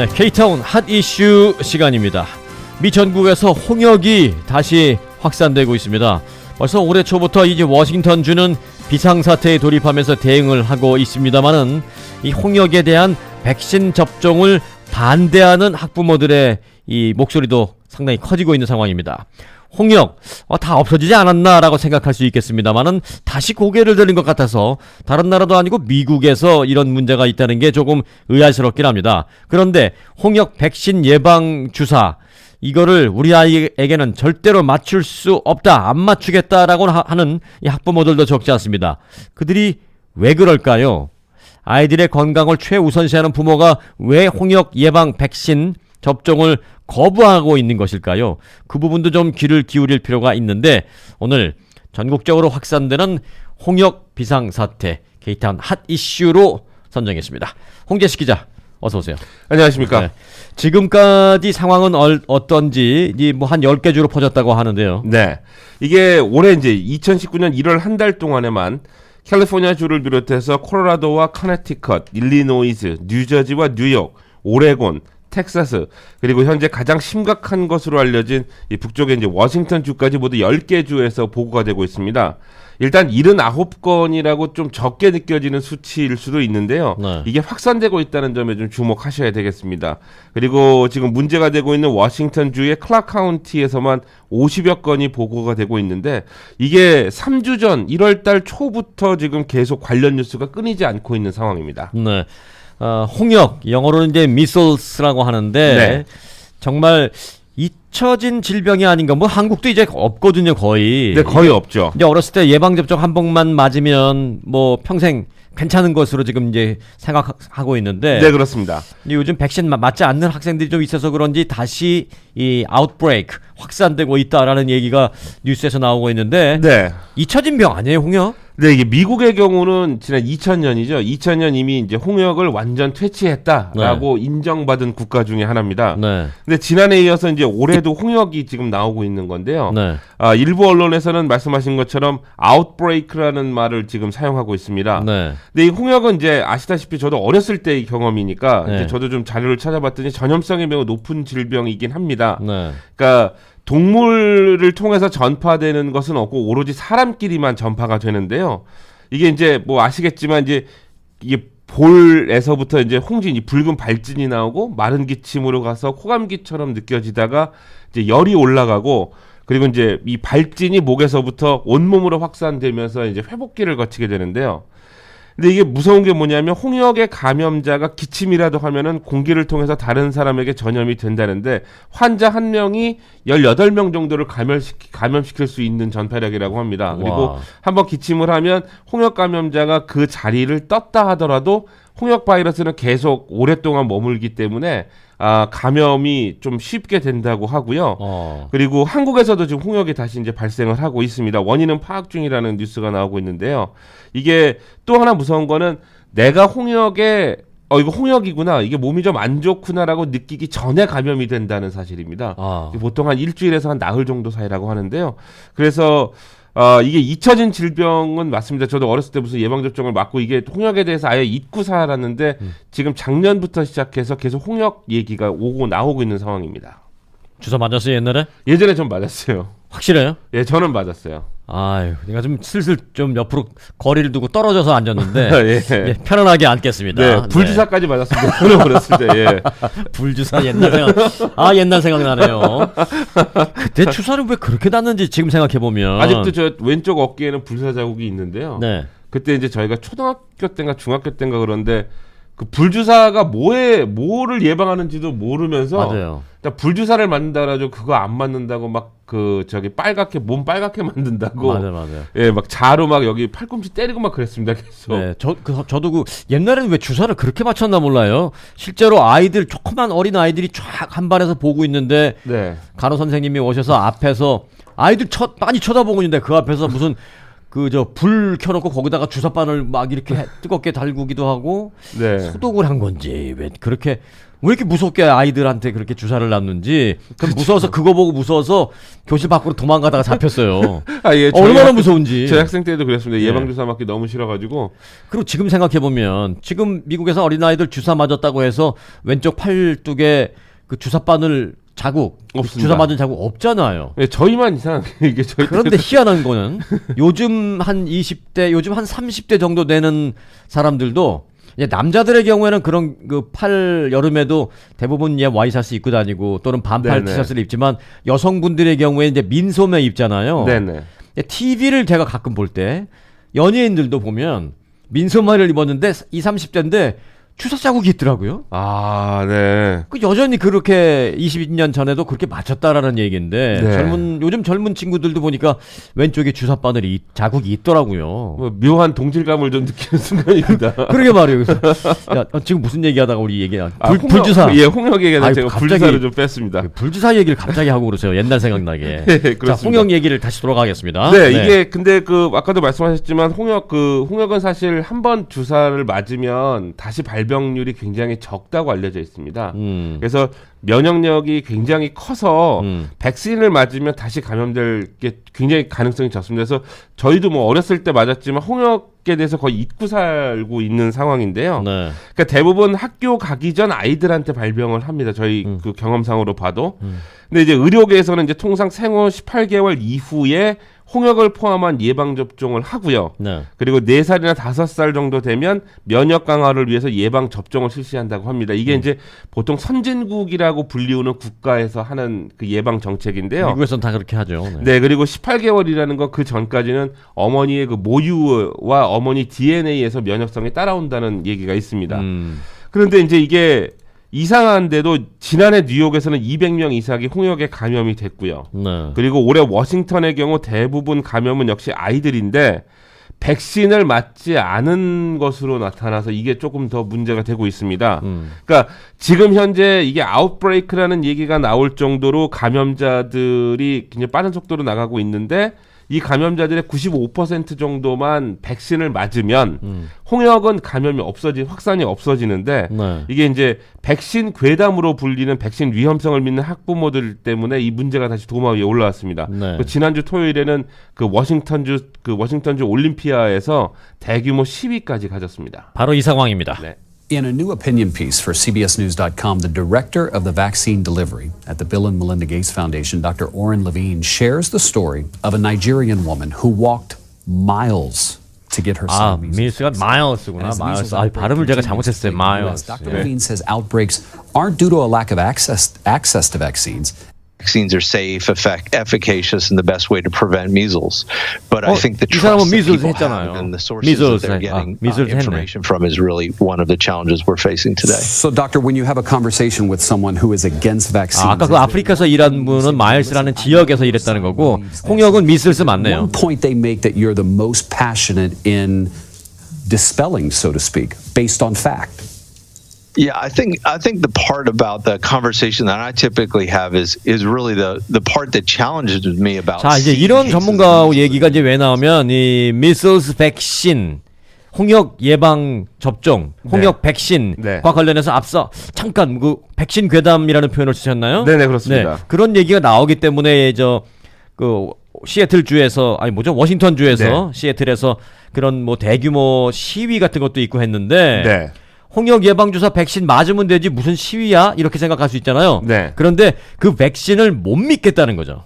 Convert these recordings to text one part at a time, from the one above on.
네, K타운 핫 이슈 시간입니다. 미 전국에서 홍역이 다시 확산되고 있습니다. 벌써 올해 초부터 이제 워싱턴주는 비상사태에 돌입하면서 대응을 하고 있습니다만은 이 홍역에 대한 백신 접종을 반대하는 학부모들의 이 목소리도 상당히 커지고 있는 상황입니다. 홍역 다 없어지지 않았나라고 생각할 수 있겠습니다만은 다시 고개를 들린 것 같아서 다른 나라도 아니고 미국에서 이런 문제가 있다는 게 조금 의아스럽긴 합니다. 그런데 홍역 백신 예방 주사 이거를 우리 아이에게는 절대로 맞출 수 없다, 안 맞추겠다라고 하는 이 학부모들도 적지 않습니다. 그들이 왜 그럴까요? 아이들의 건강을 최우선시하는 부모가 왜 홍역 예방 백신 접종을 거부하고 있는 것일까요? 그 부분도 좀 귀를 기울일 필요가 있는데 오늘 전국적으로 확산되는 홍역 비상사태 K타운 핫 이슈로 선정했습니다. 홍재식 기자 어서 오세요. 안녕하십니까. 네. 지금까지 상황은 어떤지 뭐 한 10개 주로 퍼졌다고 하는데요. 네. 이게 올해 이제 2019년 1월 한 달 동안에만 캘리포니아 주를 비롯해서 콜로라도와 커네티컷, 일리노이즈, 뉴저지와 뉴욕, 오레곤, 텍사스, 그리고 현재 가장 심각한 것으로 알려진 이 북쪽의 이제 워싱턴 주까지 모두 10개 주에서 보고가 되고 있습니다. 일단 79건이라고 좀 적게 느껴지는 수치일 수도 있는데요. 네. 이게 확산되고 있다는 점에 좀 주목하셔야 되겠습니다. 그리고 지금 문제가 되고 있는 워싱턴 주의 클락 카운티에서만 50여 건이 보고가 되고 있는데 이게 3주 전 1월 달 초부터 지금 계속 관련 뉴스가 끊이지 않고 있는 상황입니다. 네. 홍역, 영어로는 이제 미슬스라고 하는데 네. 정말 잊혀진 질병이 아닌가. 뭐 한국도 이제 없거든요, 거의. 네, 거의 없죠. 이제 어렸을 때 예방접종 한 봉만 맞으면 뭐 평생 괜찮은 것으로 지금 이제 생각하고 있는데. 네, 그렇습니다. 요즘 백신 맞지 않는 학생들이 좀 있어서 그런지 다시 이 아웃브레이크 확산되고 있다라는 얘기가 뉴스에서 나오고 있는데. 네. 잊혀진 병 아니에요, 홍역? 네, 이게 미국의 경우는 지난 2000년이죠. 2000년 이미 이제 홍역을 완전 퇴치했다라고 인정받은 국가 중에 하나입니다. 네. 근데 지난해에 이어서 이제 올해도 홍역이 지금 나오고 있는 건데요. 네. 일부 언론에서는 말씀하신 것처럼 아웃브레이크라는 말을 지금 사용하고 있습니다. 네. 근데 이 홍역은 이제 아시다시피 저도 어렸을 때의 경험이니까 네. 이제 저도 좀 자료를 찾아봤더니 전염성이 매우 높은 질병이긴 합니다. 네. 그러니까 동물을 통해서 전파되는 것은 없고 오로지 사람끼리만 전파가 되는데요. 이게 이제 뭐 아시겠지만 이제 이게 볼에서부터 이제 홍진, 이 붉은 발진이 나오고 마른 기침으로 가서 코감기처럼 느껴지다가 이제 열이 올라가고 그리고 이제 이 발진이 목에서부터 온몸으로 확산되면서 이제 회복기를 거치게 되는데요. 근데 이게 무서운 게 뭐냐면 홍역의 감염자가 기침이라도 하면은 공기를 통해서 다른 사람에게 전염이 된다는데 환자 한 명이 18명 정도를 감염시킬 수 있는 전파력이라고 합니다. 그리고 와. 한번 기침을 하면 홍역 감염자가 그 자리를 떴다 하더라도 홍역 바이러스는 계속 오랫동안 머물기 때문에 감염이 좀 쉽게 된다고 하고요. 그리고 한국에서도 지금 홍역이 다시 이제 발생을 하고 있습니다. 원인은 파악 중이라는 뉴스가 나오고 있는데요. 이게 또 하나 무서운 거는 내가 홍역에 이거 홍역이구나, 이게 몸이 좀 안 좋구나라고 느끼기 전에 감염이 된다는 사실입니다. 보통 한 일주일에서 한 나흘 정도 사이라고 하는데요. 그래서 이게 잊혀진 질병은 맞습니다. 저도 어렸을 때 무슨 예방접종을 맞고 이게 홍역에 대해서 아예 잊고 살았는데 지금 작년부터 시작해서 계속 홍역 얘기가 오고 나오고 있는 상황입니다. 주사 맞았어요, 옛날에? 예전에 좀 맞았어요. 확실해요? 예, 저는 맞았어요. 아유, 내가 좀 슬슬 좀 옆으로 거리를 두고 떨어져서 앉았는데 예. 예, 편안하게 앉겠습니다. 네, 불주사까지 맞았습니다. 저는 어렸을 때. 예. 불주사 옛날 생각. 옛날 생각나네요. 그때 주사를 왜 그렇게 놨는지 지금 생각해 보면 아직도 저 왼쪽 어깨에는 불사 자국이 있는데요. 네. 그때 이제 저희가 초등학교 때인가 중학교 때인가 그런데 그 불주사가 뭐를 예방하는지도 모르면서 맞아요. 불주사를 맞는다라죠. 그거 안 맞는다고 막 빨갛게 몸 빨갛게 만든다고. 맞아요. 예, 막 자로 막 여기 팔꿈치 때리고 막 그랬습니다. 계속. 네, 저도 옛날에는 왜 주사를 그렇게 맞췄나 몰라요. 실제로 아이들 조그만 어린 아이들이 쫙 한 반에서 보고 있는데 네. 간호 선생님이 오셔서 앞에서 아이들 많이 쳐다보고 있는데 그 앞에서 무슨 불 켜놓고 거기다가 주사바늘 막 이렇게 뜨겁게 달구기도 하고 네. 소독을 한 건지 왜 이렇게 무섭게 아이들한테 그렇게 주사를 놨는지 그럼 무서워서 그거 보고 무서워서 교실 밖으로 도망가다가 잡혔어요. 예, 얼마나 무서운지. 저희 학생 때도 그랬습니다. 예. 예방주사 맞기 너무 싫어가지고. 그리고 지금 생각해보면 지금 미국에서 어린아이들 주사 맞았다고 해서 왼쪽 팔뚝에 그 주사바늘 자국, 없습니다. 주사 맞은 자국 없잖아요. 네, 저희만 이상하게 이게 저희 그런데 희한한 거는 요즘 한 20대, 요즘 한 30대 정도 되는 사람들도 이제 남자들의 경우에는 그런 그 팔 여름에도 대부분 와이셔츠 입고 다니고 또는 반팔 네네. 티셔츠를 입지만 여성분들의 경우에 이제 민소매 입잖아요. 네네. TV를 제가 가끔 볼 때 연예인들도 보면 민소매를 입었는데 20, 30대인데 주사 자국이 있더라고요. 아, 네. 그 여전히 그렇게 20년 전에도 그렇게 맞췄다라는 얘기인데 네. 요즘 젊은 친구들도 보니까 왼쪽에 주사바늘이 자국이 있더라고요. 뭐 묘한 동질감을 좀 느끼는 순간입니다. 그러게 말이에요. 그래서 야, 지금 무슨 얘기하다가 우리 얘기한 불주사. 예, 홍역 얘기는 아이고, 제가 갑자기 불주사를 좀 뺐습니다. 불주사 얘기를 갑자기 하고 그러세요. 옛날 생각나게. 네, 자, 그렇습니다. 홍역 얘기를 다시 돌아가겠습니다. 네, 이게 근데 아까도 말씀하셨지만 홍역은 사실 한 번 주사를 맞으면 다시 발병률이 굉장히 적다고 알려져 있습니다. 그래서 면역력이 굉장히 커서 백신을 맞으면 다시 감염될 게 굉장히 가능성이 적습니다. 그래서 저희도 뭐 어렸을 때 맞았지만 홍역에 대해서 거의 잊고 살고 있는 상황인데요. 네. 그러니까 대부분 학교 가기 전 아이들한테 발병을 합니다. 저희 그 경험상으로 봐도. 근데 이제 의료계에서는 이제 통상 생후 18개월 이후에 홍역을 포함한 예방 접종을 하고요. 네. 그리고 4살이나 5살 정도 되면 면역 강화를 위해서 예방 접종을 실시한다고 합니다. 이게 이제 보통 선진국이라고 불리우는 국가에서 하는 그 예방 정책인데요. 미국에서는 다 그렇게 하죠. 네, 그리고 18개월이라는 거 그 전까지는 어머니의 그 모유와 어머니 DNA에서 면역성이 따라온다는 얘기가 있습니다. 그런데 이제 이게 이상한데도 지난해 뉴욕에서는 200명 이상이 홍역에 감염이 됐고요. 네. 그리고 올해 워싱턴의 경우 대부분 감염은 역시 아이들인데 백신을 맞지 않은 것으로 나타나서 이게 조금 더 문제가 되고 있습니다. 그러니까 지금 현재 이게 아웃브레이크라는 얘기가 나올 정도로 감염자들이 굉장히 빠른 속도로 나가고 있는데 이 감염자들의 95% 정도만 백신을 맞으면 홍역은 감염이 확산이 없어지는데 네. 이게 이제 백신 괴담으로 불리는 백신 위험성을 믿는 학부모들 때문에 이 문제가 다시 도마 위에 올라왔습니다. 네. 지난주 토요일에는 워싱턴주 올림피아에서 대규모 시위까지 가졌습니다. 바로 이 상황입니다. 네. In a new opinion piece for CBSNews.com, the director of the vaccine delivery at the Bill and Melinda Gates Foundation, Dr. Oren Levine, shares the story of a Nigerian woman who walked miles to get her 아, son measles. 밀스가 마일스구나. 마일스. 아, 발음을 제가 잘못했어요. 마일스. Dr. Levine says outbreaks aren't due to a lack of access to vaccines. Vaccines are safe, efficacious, and the best way to prevent measles. But I think the 이 사람은 trust that measles people 했잖아요. have and the sources that they're getting measles 했네. information from is really one of the challenges we're facing today. So, doctor, when you have a conversation with someone who is against vaccines, 아까 그 아프리카에서 일한 분은 마일스라는 지역에서 일했다는 거고 홍역은 미슬스 맞네요. one point they make that you're the most passionate in dispelling, so to speak, based on fact. Yeah, I think the part about the conversation that I typically have is really the part that challenges me about. 자, 이제 이런 전문가 얘기가 이제 왜 나오면 이 미슬스 백신 홍역 예방 접종, 홍역 백신과 관련해서 앞서 잠깐 그 백신 괴담이라는 표현을 쓰셨나요? 네, 그렇습니다. 네, 그런 얘기가 나오기 때문에 시애틀 주에서 워싱턴 주에서 시애틀에서 그런 뭐 대규모 시위 같은 것도 있고 했는데 네. 홍역 예방주사 백신 맞으면 되지 무슨 시위야? 이렇게 생각할 수 있잖아요. 네. 그런데 그 백신을 못 믿겠다는 거죠.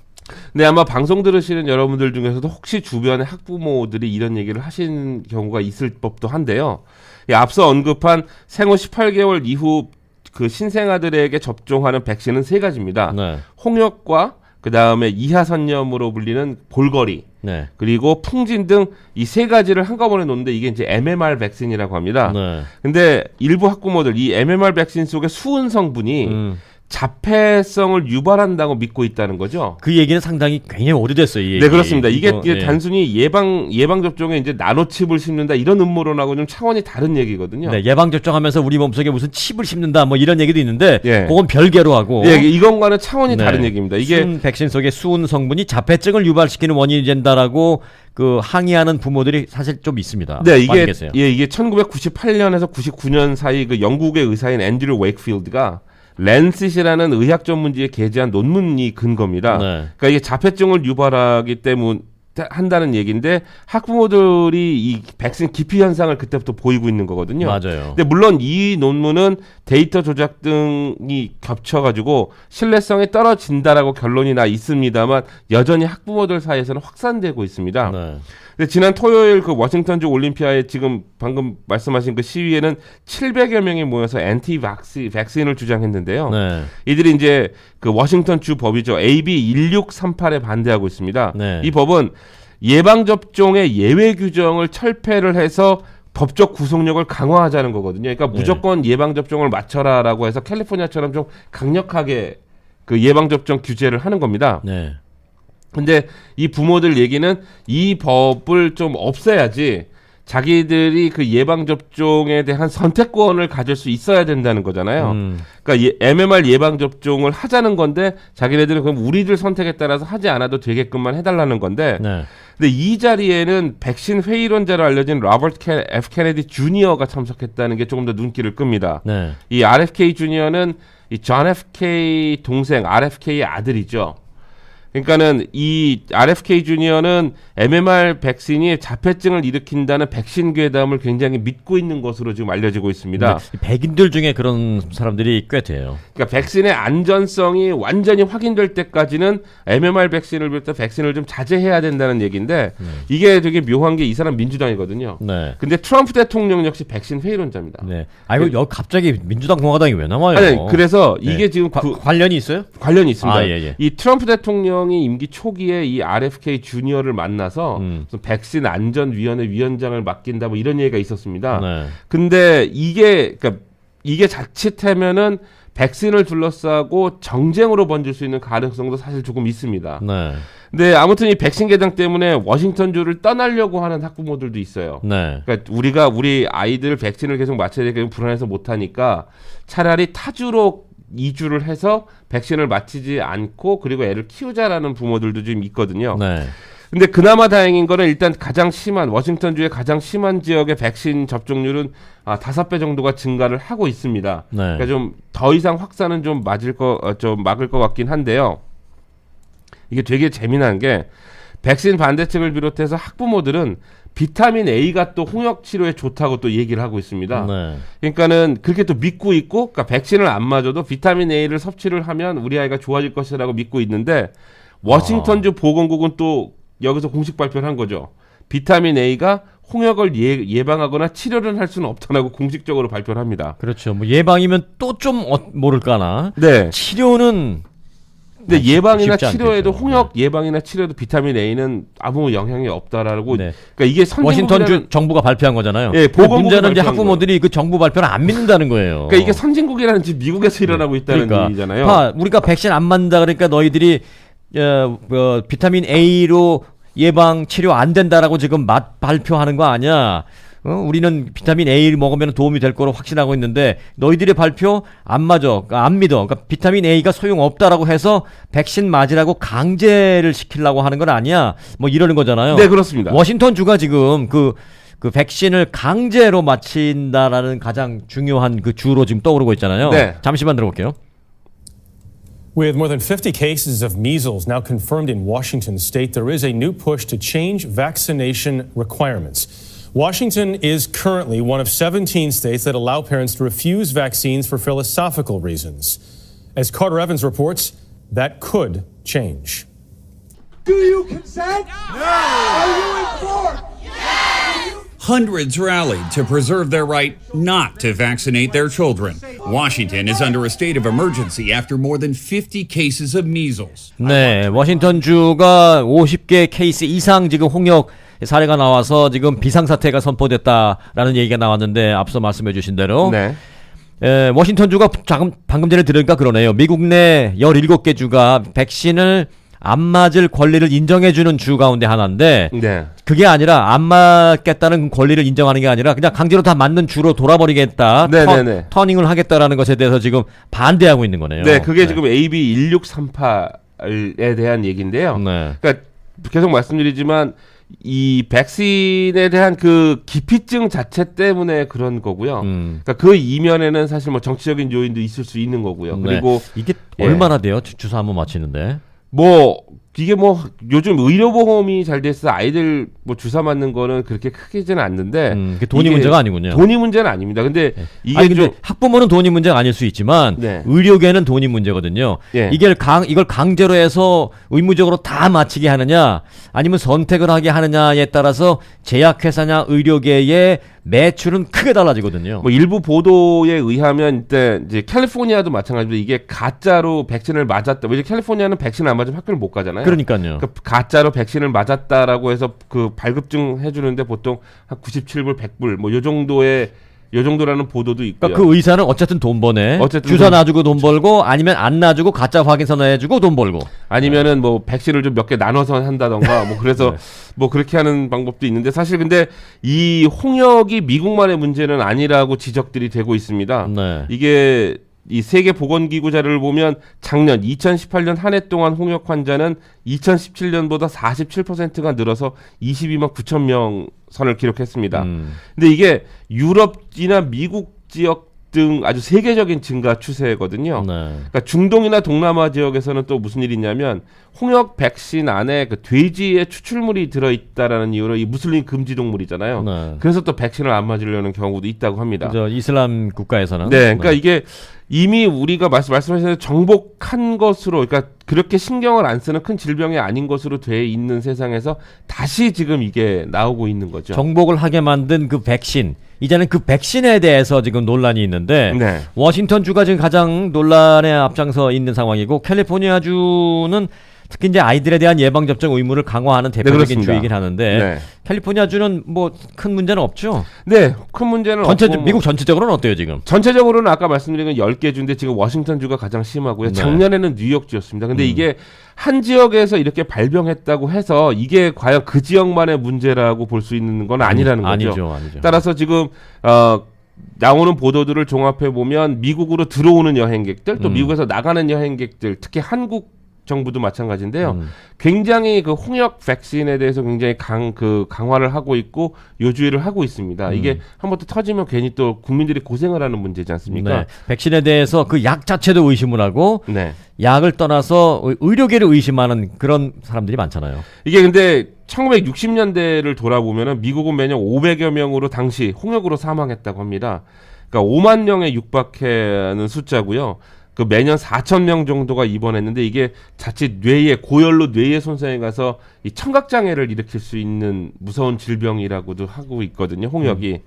네, 아마 방송 들으시는 여러분들 중에서도 혹시 주변에 학부모들이 이런 얘기를 하신 경우가 있을 법도 한데요. 앞서 언급한 생후 18개월 이후 그 신생아들에게 접종하는 백신은 3가지입니다. 네. 홍역과 그 다음에 이하선염으로 불리는 볼거리, 네. 그리고 풍진 등 이 3가지를 한꺼번에 놓는데 이게 이제 MMR 백신이라고 합니다. 네. 근데 일부 학부모들 이 MMR 백신 속의 수은 성분이 자폐성을 유발한다고 믿고 있다는 거죠. 그 얘기는 상당히 굉장히 오래됐어요. 이 얘기. 네, 그렇습니다. 이게 예. 단순히 예방 접종에 이제 나노칩을 심는다 이런 음모론하고 좀 차원이 다른 얘기거든요. 네, 예방 접종하면서 우리 몸속에 무슨 칩을 심는다 뭐 이런 얘기도 있는데 예. 그건 별개로 하고 예, 이건과는 차원이 네. 다른 얘기입니다. 이게 수은 백신 속의 수은 성분이 자폐증을 유발시키는 원인이 된다라고 그 항의하는 부모들이 사실 좀 있습니다. 네, 많이 이게 계세요. 이게 1998년에서 99년 사이 그 영국의 의사인 앤드류 웨이크필드가 랜싯이라는 의학 전문지에 게재한 논문이 근거입니다. 네. 그러니까 이게 자폐증을 유발하기 때문 한다는 얘기인데 학부모들이 이 백신 기피 현상을 그때부터 보이고 있는 거거든요. 맞아요. 근데 물론 이 논문은 데이터 조작 등이 겹쳐가지고 신뢰성이 떨어진다라고 결론이 나 있습니다만 여전히 학부모들 사이에서는 확산되고 있습니다. 네. 근데 지난 토요일 그 워싱턴주 올림피아에 지금 방금 말씀하신 그 시위에는 700여 명이 모여서 엔티 백신을 주장했는데요. 네. 이들이 이제 그 워싱턴주 법이죠. AB 1638에 반대하고 있습니다. 네. 이 법은 예방 접종의 예외 규정을 철폐를 해서 법적 구속력을 강화하자는 거거든요. 그러니까 무조건 예방 접종을 맞춰라라고 해서 캘리포니아처럼 좀 강력하게 그 예방 접종 규제를 하는 겁니다. 네. 근데 이 부모들 얘기는 이 법을 좀 없애야지 자기들이 그 예방접종에 대한 선택권을 가질 수 있어야 된다는 거잖아요. 그러니까 MMR 예방접종을 하자는 건데 자기네들은 그럼 우리들 선택에 따라서 하지 않아도 되게끔만 해달라는 건데 네. 근데 이 자리에는 백신 회의론자로 알려진 로버트 F. 케네디 주니어가 참석했다는 게 조금 더 눈길을 끕니다. 네. 이 RFK 주니어는 이 존 FK 동생 RFK의 아들이죠. 그러니까는 이 RFK 주니어는 MMR 백신이 자폐증을 일으킨다는 백신 괴담을 굉장히 믿고 있는 것으로 지금 알려지고 있습니다. 백인들 중에 그런 사람들이 꽤 돼요. 그러니까 백신의 안전성이 완전히 확인될 때까지는 MMR 백신을 비롯해 백신을 좀 자제해야 된다는 얘기인데 이게 되게 묘한 게 이 사람 민주당이거든요. 네. 근데 트럼프 대통령 역시 백신 회의론자입니다. 네. 아이고 여기 갑자기 민주당 공화당이 왜 나와요? 아니, 그래서 네. 이게 지금 관련이 있어요? 관련이 있습니다. 아, 예, 예. 이 트럼프 대통령이 임기 초기에 이 RFK 주니어를 만나서 무슨 백신 안전위원회 위원장을 맡긴다 뭐 이런 얘기가 있었습니다. 네. 근데 이게 자칫하면은 백신을 둘러싸고 정쟁으로 번질 수 있는 가능성도 사실 조금 있습니다. 네. 근데 아무튼 이 백신 개장 때문에 워싱턴주를 떠나려고 하는 학부모들도 있어요. 네. 그러니까 우리 아이들 백신을 계속 맞춰야 되니까 불안해서 못하니까 차라리 타주로 이주를 해서 백신을 맞히지 않고 그리고 애를 키우자라는 부모들도 좀 있거든요. 네. 근데 그나마 다행인 거는 일단 가장 심한 워싱턴주의 가장 심한 지역의 백신 접종률은 5배 정도가 증가를 하고 있습니다. 네. 그러니까 좀 더 이상 확산은 좀 막을 것 같긴 한데요. 이게 되게 재미난 게 백신 반대층을 비롯해서 학부모들은 비타민 A가 또 홍역 치료에 좋다고 또 얘기를 하고 있습니다. 네. 그러니까는 그렇게 또 믿고 있고, 그러니까 백신을 안 맞아도 비타민 A를 섭취를 하면 우리 아이가 좋아질 것이라고 믿고 있는데 워싱턴주 보건국은 또 여기서 공식 발표를 한 거죠. 비타민 A가 홍역을 예방하거나 치료를 할 수는 없다고 공식적으로 발표를 합니다. 그렇죠. 뭐 예방이면 또 좀 모를까나. 네. 치료는 근데 예방이나 쉽지 치료에도 않겠죠. 홍역 예방이나 치료에도 비타민 A는 아무 영향이 없다라고. 네. 그러니까 이게 워싱턴주 정부가 발표한 거잖아요. 예, 보건국이 문제는 이제 발표한 학부모들이 그 정부 발표를 안 믿는다는 거예요. 그러니까 이게 선진국이라는 지금 미국에서 일어나고 있다는 그러니까. 얘기잖아요. 우리가 백신 안 맞는다 그러니까 너희들이 비타민 A로 예방 치료 안 된다라고 지금 발표하는 거 아니야? 우리는 비타민 A를 먹으면 도움이 될 거로 확신하고 있는데 너희들의 발표 안 맞아, 그러니까 안 믿어. 그러니까 비타민 A가 소용 없다라고 해서 백신 맞으라고 강제를 시키려고 하는 건 아니야. 뭐 이러는 거잖아요. 네, 그렇습니다. 워싱턴 주가 지금 그 백신을 강제로 맞힌다라는 가장 중요한 그 주로 지금 떠오르고 있잖아요. 네. 잠시만 들어볼게요. With more than 50 cases of measles now confirmed in Washington state, there is a new push to change vaccination requirements. Washington is currently one of 17 states that allow parents to refuse vaccines for philosophical reasons. As Carter Evans reports, that could change. Do you consent? No! Are you informed? Hundreds rallied to preserve their right not to vaccinate their children. Washington is under a state of emergency after more than 50 cases of measles. 네, 워싱턴주가 50개 케이스 이상 지금 홍역 사례가 나와서 지금 비상사태가 선포됐다라는 얘기가 나왔는데 앞서 말씀해 주신 대로 네. 워싱턴주가 방금 전에 들으니까 그러네요. 미국 내 17개 주가 백신을 안 맞을 권리를 인정해주는 주 가운데 하나인데 네. 그게 아니라 안 맞겠다는 권리를 인정하는 게 아니라 그냥 강제로 다 맞는 주로 돌아버리겠다. 네네네. 터닝을 하겠다라는 것에 대해서 지금 반대하고 있는 거네요. 네, 그게 지금 AB 1638에 대한 얘기인데요. 네. 그러니까 계속 말씀드리지만 이 백신에 대한 그 기피증 자체 때문에 그런 거고요. 그러니까 그 이면에는 사실 뭐 정치적인 요인도 있을 수 있는 거고요. 그리고 이게 예. 얼마나 돼요? 주사 한번 맞히는데. 뭐 이게 뭐 요즘 의료보험이 잘 돼서 아이들 뭐 주사 맞는 거는 그렇게 크게는 않는데 그게 돈이 이게 문제가 아니군요. 돈이 문제는 아닙니다. 근데 이게 아니 근데 좀 학부모는 돈이 문제가 아닐 수 있지만 네. 의료계는 돈이 문제거든요. 예. 이걸 강제로 해서 의무적으로 다 마치게 하느냐 아니면 선택을 하게 하느냐에 따라서 제약회사냐 의료계의 매출은 크게 달라지거든요. 뭐 일부 보도에 의하면 이제 캘리포니아도 마찬가지로 이게 가짜로 백신을 맞았다. 왜냐 캘리포니아는 백신 안 맞으면 학교를 못 가잖아요. 그러니까요. 그 가짜로 백신을 맞았다라고 해서 그 발급증 해주는데 보통 한 97불, 100불 뭐 요 정도라는 보도도 있고요. 그러니까 그 의사는 어쨌든 돈 버네. 어쨌든 주사 놔주고 돈 벌고 아니면 안 놔주고 가짜 확인서 내주고 돈 벌고. 아니면은 뭐 백신을 좀 몇 개 나눠서 한다던가 뭐 그래서 네. 뭐 그렇게 하는 방법도 있는데 사실 근데 이 홍역이 미국만의 문제는 아니라고 지적들이 되고 있습니다. 네. 이게 이 세계 보건기구 자료를 보면 작년 2018년 한 해 동안 홍역 환자는 2017년보다 47%가 늘어서 22만 9천 명 선을 기록했습니다. 근데 이게 유럽이나 미국 지역 등 아주 세계적인 증가 추세거든요. 네. 그러니까 중동이나 동남아 지역에서는 또 무슨 일이 있냐면 홍역 백신 안에 그 돼지의 추출물이 들어있다라는 이유로 이 무슬림 금지 동물이잖아요. 네. 그래서 또 백신을 안 맞으려는 경우도 있다고 합니다. 저 이슬람 국가에서는. 네, 그러니까 이게 이미 우리가 말씀하신 정복한 것으로, 그러니까 그렇게 신경을 안 쓰는 큰 질병이 아닌 것으로 돼 있는 세상에서 다시 지금 이게 나오고 있는 거죠. 정복을 하게 만든 그 백신. 이제는 그 백신에 대해서 지금 논란이 있는데 네. 워싱턴주가 지금 가장 논란에 앞장서 있는 상황이고 캘리포니아주는 특히 이제 아이들에 대한 예방접종 의무를 강화하는 대표적인 그렇습니다. 주이긴 하는데 네. 캘리포니아주는 뭐 큰 문제는 없죠. 네, 큰 문제는 없고 뭐 미국 전체적으로는 어때요 지금? 전체적으로는 아까 말씀드린 건 10개 주인데 지금 워싱턴주가 가장 심하고요. 네. 작년에는 뉴욕주였습니다. 근데 이게 한 지역에서 이렇게 발병했다고 해서 이게 과연 그 지역만의 문제라고 볼 수 있는 건 아니라는 거죠. 아니죠. 따라서 지금 나오는 보도들을 종합해 보면 미국으로 들어오는 여행객들 또 미국에서 나가는 여행객들 특히 한국 정부도 마찬가지인데요. 굉장히 그 홍역 백신에 대해서 굉장히 강화를 하고 있고 요주의를 하고 있습니다. 이게 한번 또 터지면 괜히 또 국민들이 고생을 하는 문제지 않습니까? 네. 백신에 대해서 그 약 자체도 의심을 하고 네. 약을 떠나서 의료계를 의심하는 그런 사람들이 많잖아요. 이게 근데 1960년대를 돌아보면은 미국은 매년 500여 명으로 당시 홍역으로 사망했다고 합니다. 그러니까 5만 명에 육박하는 숫자고요. 그 매년 4천 명 정도가 입원했는데 이게 자칫 고열로 뇌에 손상이 가서 이 청각 장애를 일으킬 수 있는 무서운 질병이라고도 하고 있거든요. 홍역이.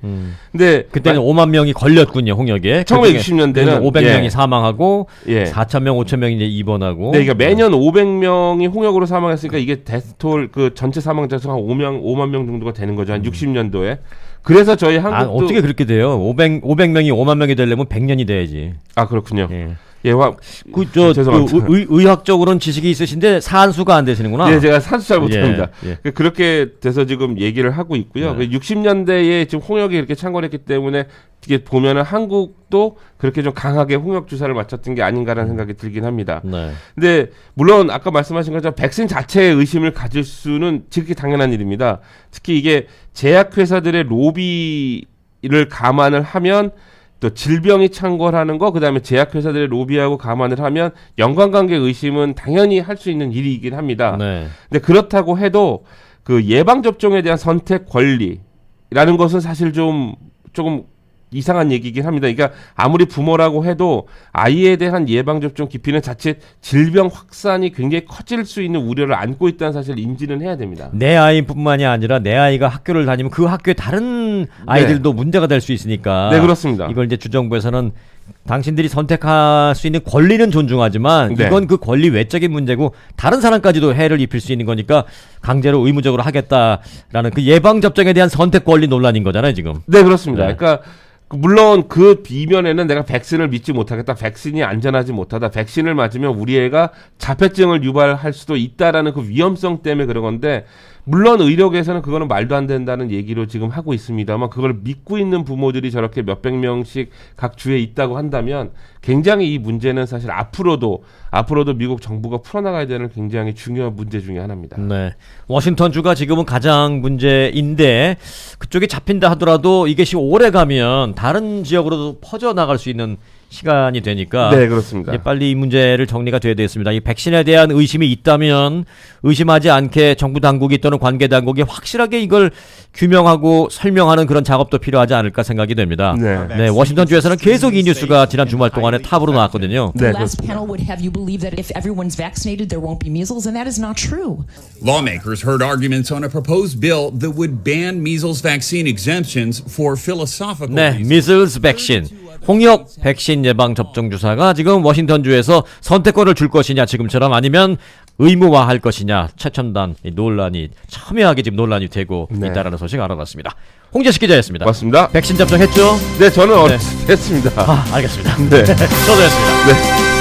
근데 그때는 5만 명이 걸렸군요, 홍역에. 1960년대는 500명이 예. 사망하고 예. 4천 명, 5천 명이 이제 입원하고. 네, 그러니까 매년 500명이 홍역으로 사망했으니까 이게 데스톨 그 전체 사망자 수가 한 5만 명 정도가 되는 거죠. 한 60년도에. 그래서 저희 한국도 어떻게 그렇게 돼요? 500명이 5만 명이 되려면 100년이 돼야지. 아, 그렇군요. 예. 예, 죄송합니다. 의학적으로는 지식이 있으신데 산수가 안 되시는구나. 네, 제가 산수 잘 못합니다. 예. 그렇게 돼서 지금 얘기를 하고 있고요. 네. 60년대에 지금 홍역이 이렇게 창궐했기 때문에 이게 보면은 한국도 그렇게 좀 강하게 홍역 주사를 맞췄던 게 아닌가라는 생각이 들긴 합니다. 네. 근데 물론 아까 말씀하신 것처럼 백신 자체에 의심을 가질 수는 지극히 당연한 일입니다. 특히 이게 제약회사들의 로비를 감안을 하면 또 질병이 창궐하는 거, 그다음에 제약회사들의 로비하고 감안을 하면 연관관계 의심은 당연히 할 수 있는 일이긴 합니다. 네. 근데 그렇다고 해도 그 예방접종에 대한 선택 권리라는 것은 사실 조금 이상한 얘기긴 합니다. 그러니까 아무리 부모라고 해도 아이에 대한 예방접종 기피는 자칫 질병 확산이 굉장히 커질 수 있는 우려를 안고 있다는 사실을 인지는 해야 됩니다. 내 아이뿐만이 아니라 내 아이가 학교를 다니면 그 학교에 다른 아이들도 문제가 될 수 있으니까. 네, 그렇습니다. 이걸 이제 주정부에서는 당신들이 선택할 수 있는 권리는 존중하지만 네. 이건 그 권리 외적인 문제고 다른 사람까지도 해를 입힐 수 있는 거니까 강제로 의무적으로 하겠다라는 그 예방접종에 대한 선택 권리 논란인 거잖아요, 지금. 네, 그렇습니다. 네. 그러니까 물론 그 비면에는 내가 백신을 믿지 못하겠다. 백신이 안전하지 못하다. 백신을 맞으면 우리 애가 자폐증을 유발할 수도 있다라는 그 위험성 때문에 그런 건데 물론 의료계에서는 그거는 말도 안 된다는 얘기로 지금 하고 있습니다만 그걸 믿고 있는 부모들이 저렇게 몇백 명씩 각 주에 있다고 한다면 굉장히 이 문제는 사실 앞으로도 미국 정부가 풀어나가야 되는 굉장히 중요한 문제 중에 하나입니다. 네, 워싱턴주가 지금은 가장 문제인데 그쪽이 잡힌다 하더라도 이것이 오래 가면 다른 지역으로도 퍼져나갈 수 있는 시간이 되니까 네, 그렇습니다. 이제 빨리 이 문제를 정리가 돼야 되겠습니다. 이 백신에 대한 의심이 있다면 의심하지 않게 정부 당국이 또는 관계 당국이 확실하게 이걸 규명하고 설명하는 그런 작업도 필요하지 않을까 생각이 됩니다. 네. 워싱턴주에서는 계속 이 뉴스가 지난 주말 동안에 탑으로 나왔거든요. 네, The last 그렇습니다. panel would have you believe that if everyone's vaccinated, there won't be measles, and that is not true. Lawmakers heard arguments on a proposed bill that would ban measles vaccine exemptions for philosophical 네, reasons. 미슬스 백신. 홍역 백신 예방 접종 주사가 지금 워싱턴주에서 선택권을 줄 것이냐 지금처럼 아니면 의무화할 것이냐 최첨단 논란이 첨예하게 지금 논란이 되고 네. 있다라는 소식 알아봤습니다. 홍재식 기자였습니다. 맞습니다. 백신 접종했죠? 네, 저는 했습니다. 알겠습니다. 네. 저도 했습니다. 네.